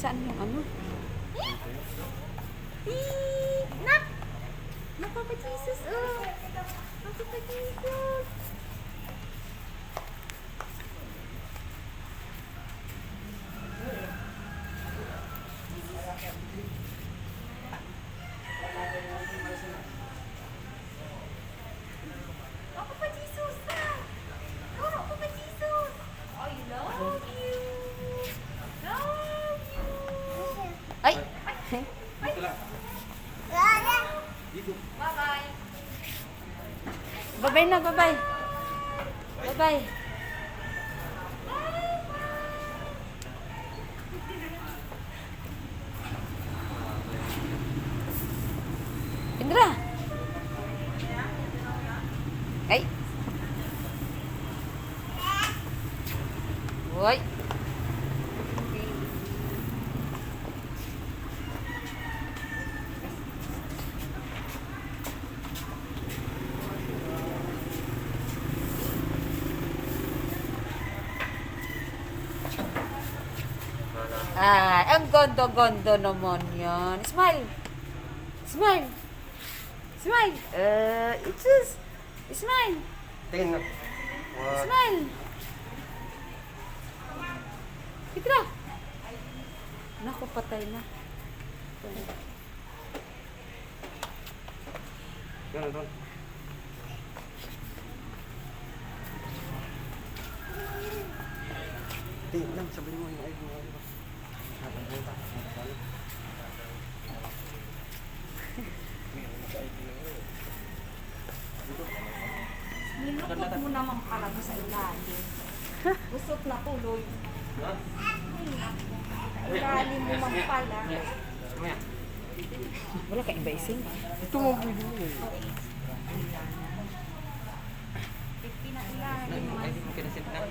Saan yung ano? Nak! Papa Jesus, oh! Papa Jesus! Papa Jesus, ah! Oh, Papa Jesus! I love you! Love you! Ay! Bye-bye! Bye-bye na, bye-bye. Bye-bye. Indra! Ay! Uy! Ay, ang gondo-gondo naman yan. Smile! Smile! Smile! It's just... Smile! Tingin na. Smile! Itra! Naku, patay na. Yan, doon. Tingin lang, sabihin mo yung ID mo. Nilukot mo naman pala sa ilalim. Busot na tuloy. Sa ilalim mo man pala. Mamaya. Wala ka iba-ising. Ito mo video mo. Pinailalim mo. ID mo kinasit na.